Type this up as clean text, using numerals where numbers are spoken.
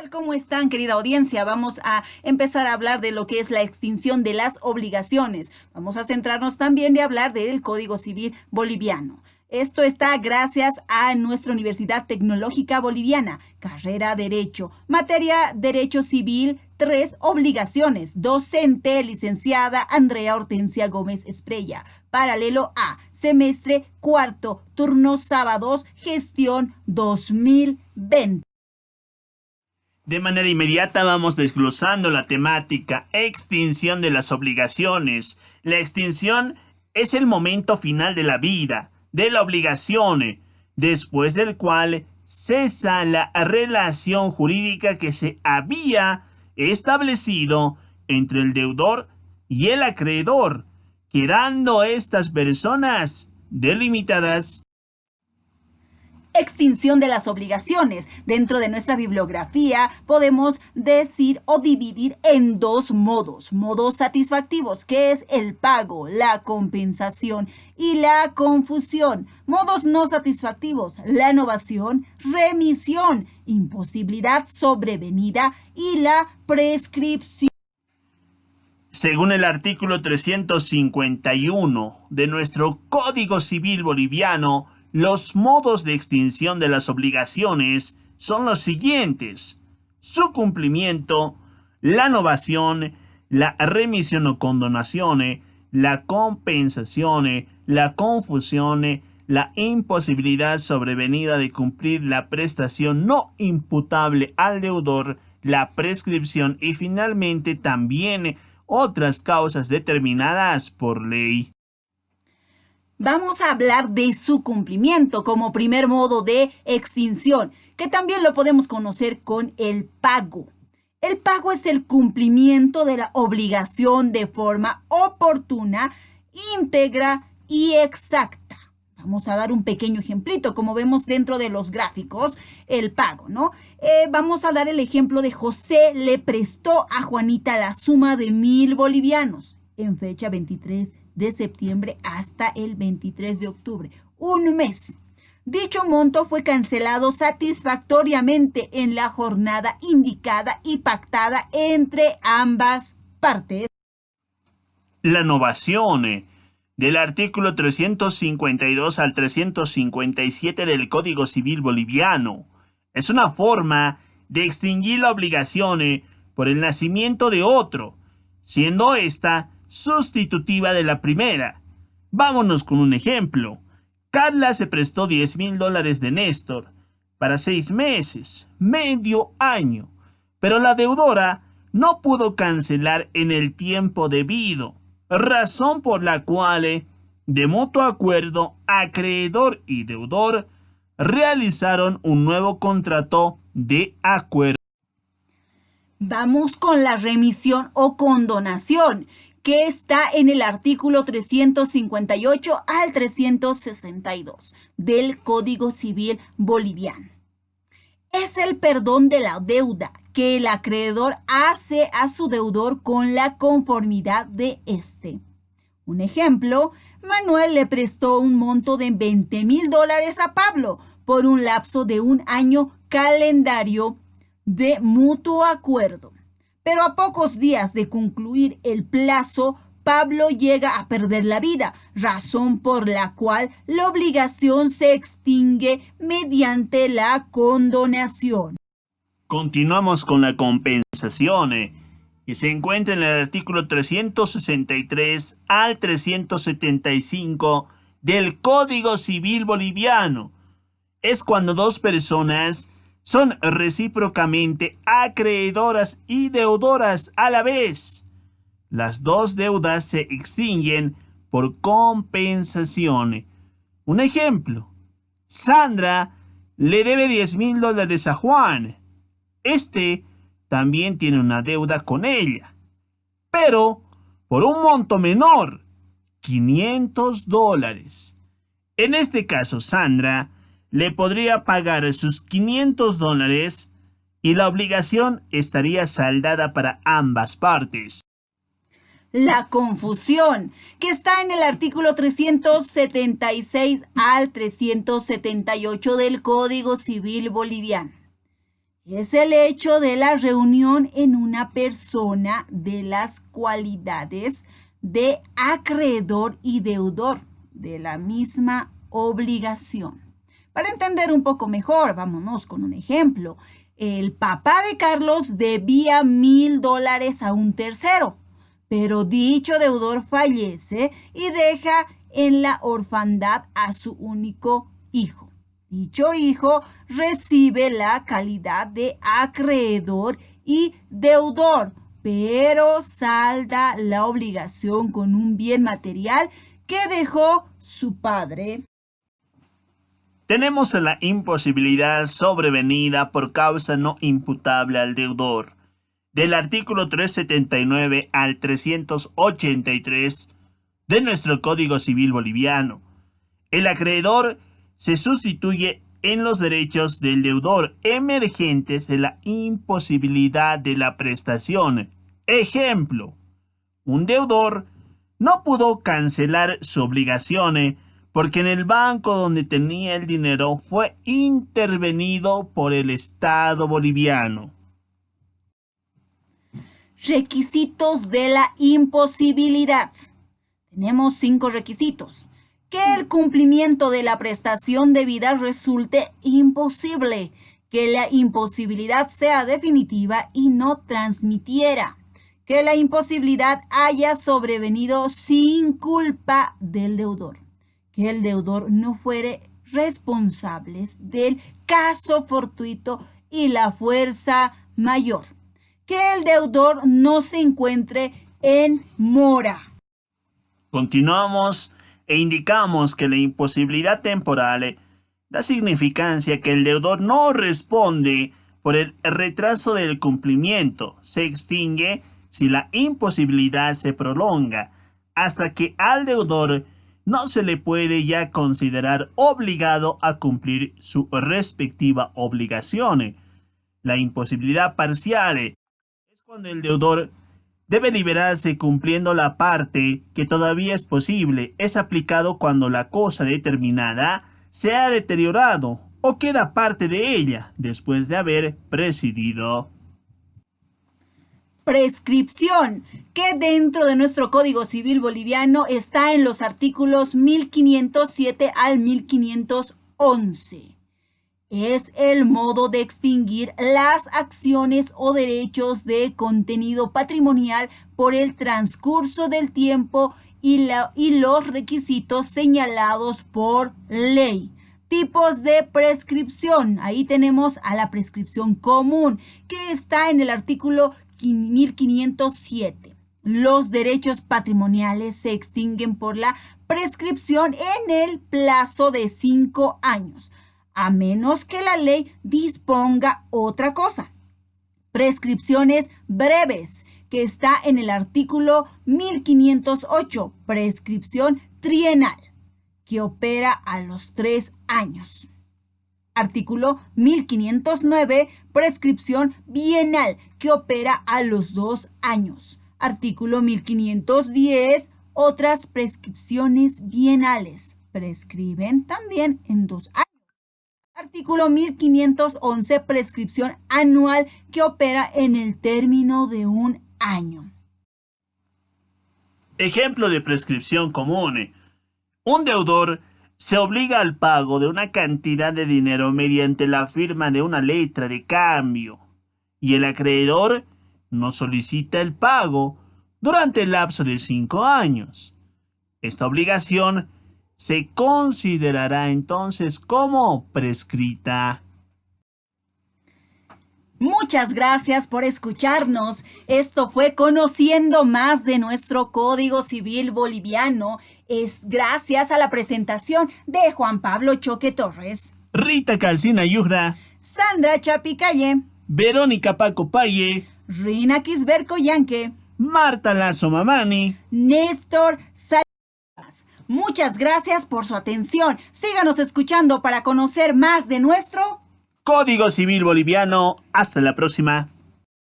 ¿Cómo están, querida audiencia? Vamos a empezar a hablar de lo que es la extinción de las obligaciones. Vamos a centrarnos también de hablar del Código Civil boliviano. Esto está gracias a nuestra Universidad Tecnológica Boliviana, carrera Derecho, materia Derecho Civil, 3 obligaciones. Docente, licenciada Andrea Hortensia Gómez Esprella. Paralelo A, semestre cuarto, turnos sábados, gestión 2020. De manera inmediata vamos desglosando la temática extinción de las obligaciones. La extinción es el momento final de la vida, de la obligación, después del cual cesa la relación jurídica que se había establecido entre el deudor y el acreedor, quedando estas personas delimitadas. Extinción de las obligaciones. Dentro de nuestra bibliografía podemos decir o dividir en 2 modos. Modos satisfactivos, que es el pago, la compensación y la confusión. Modos no satisfactivos, la novación, remisión, imposibilidad sobrevenida y la prescripción. Según el artículo 351 de nuestro Código Civil boliviano, los modos de extinción de las obligaciones son los siguientes: su cumplimiento, la novación, la remisión o condonación, la compensación, la confusión, la imposibilidad sobrevenida de cumplir la prestación no imputable al deudor, la prescripción y finalmente también otras causas determinadas por ley. Vamos a hablar de su cumplimiento como primer modo de extinción, que también lo podemos conocer con el pago. El pago es el cumplimiento de la obligación de forma oportuna, íntegra y exacta. Vamos a dar un pequeño ejemplito, como vemos dentro de los gráficos, el pago, ¿no? Vamos a dar el ejemplo de José le prestó a Juanita la suma de 1,000 bolivianos en fecha 23 de septiembre hasta el 23 de octubre, un mes. Dicho monto fue cancelado satisfactoriamente en la jornada indicada y pactada entre ambas partes. La novación del artículo 352 al 357 del Código Civil boliviano es una forma de extinguir la obligación por el nacimiento de otro, siendo esta sustitutiva de la primera. Vámonos con un ejemplo. Carla se prestó $10,000 de Néstor para 6 meses, medio año, pero la deudora no pudo cancelar en el tiempo debido, razón por la cual, de mutuo acuerdo, acreedor y deudor realizaron un nuevo contrato de acuerdo. Vamos con la remisión o condonación, que está en el artículo 358 al 362 del Código Civil boliviano. Es el perdón de la deuda que el acreedor hace a su deudor con la conformidad de éste. Un ejemplo: Manuel le prestó un monto de $20,000 a Pablo por un lapso de un año calendario de mutuo acuerdo. Pero a pocos días de concluir el plazo, Pablo llega a perder la vida, razón por la cual la obligación se extingue mediante la condonación. Continuamos con la compensación, y se encuentra en el artículo 363 al 375 del Código Civil boliviano. Es cuando dos personas son recíprocamente acreedoras y deudoras a la vez. Las dos deudas se extinguen por compensación. Un ejemplo: Sandra le debe $10,000 a Juan. Este también tiene una deuda con ella, pero por un monto menor, $500. En este caso, Sandra le podría pagar sus $500 y la obligación estaría saldada para ambas partes. La confusión, que está en el artículo 376 al 378 del Código Civil boliviano. Es el hecho de la reunión en una persona de las cualidades de acreedor y deudor de la misma obligación. Para entender un poco mejor, vámonos con un ejemplo. El papá de Carlos debía $1,000 a un tercero, pero dicho deudor fallece y deja en la orfandad a su único hijo. Dicho hijo recibe la calidad de acreedor y deudor, pero salda la obligación con un bien material que dejó su padre. Tenemos la imposibilidad sobrevenida por causa no imputable al deudor. Del artículo 379 al 383 de nuestro Código Civil boliviano. El acreedor se sustituye en los derechos del deudor emergentes de la imposibilidad de la prestación. Ejemplo, un deudor no pudo cancelar su obligación porque en el banco donde tenía el dinero fue intervenido por el Estado boliviano. Requisitos de la imposibilidad. Tenemos 5 requisitos. Que el cumplimiento de la prestación debida resulte imposible. Que la imposibilidad sea definitiva y no transmitiera. Que la imposibilidad haya sobrevenido sin culpa del deudor. Que el deudor no fuere responsable del caso fortuito y la fuerza mayor. Que el deudor no se encuentre en mora. Continuamos e indicamos que la imposibilidad temporal da significancia que el deudor no responde por el retraso del cumplimiento. Se extingue si la imposibilidad se prolonga hasta que al deudor no se le puede ya considerar obligado a cumplir su respectiva obligación. La imposibilidad parcial es cuando el deudor debe liberarse cumpliendo la parte que todavía es posible. Es aplicado cuando la cosa determinada se ha deteriorado o queda parte de ella después de haber prescindido. Prescripción, que dentro de nuestro Código Civil boliviano está en los artículos 1507 al 1511. Es el modo de extinguir las acciones o derechos de contenido patrimonial por el transcurso del tiempo y los requisitos señalados por ley. Tipos de prescripción. Ahí tenemos a la prescripción común, que está en el artículo 1507. Los derechos patrimoniales se extinguen por la prescripción en el plazo de 5 años, a menos que la ley disponga otra cosa. Prescripciones breves, que está en el artículo 1508, prescripción trienal, que opera a los 3 años. Artículo 1509, prescripción bienal, que opera a los 2 años. Artículo 1510, otras prescripciones bienales, prescriben también en 2 años. Artículo 1511, prescripción anual, que opera en el término de 1 año. Ejemplo de prescripción común. Un deudor se obliga al pago de una cantidad de dinero mediante la firma de una letra de cambio y el acreedor no solicita el pago durante el lapso de 5 años. Esta obligación se considerará entonces como prescrita. Muchas gracias por escucharnos. Esto fue Conociendo Más de nuestro Código Civil boliviano. Es gracias a la presentación de Juan Pablo Choque Torres, Rita Calcina Yujra, Sandra Chapicalle, Verónica Paco Paye, Rina Quisberco Yanque, Marta Lazo Mamani, Néstor Salas. Muchas gracias por su atención. Síganos escuchando para conocer más de nuestro Código Civil boliviano. Hasta la próxima.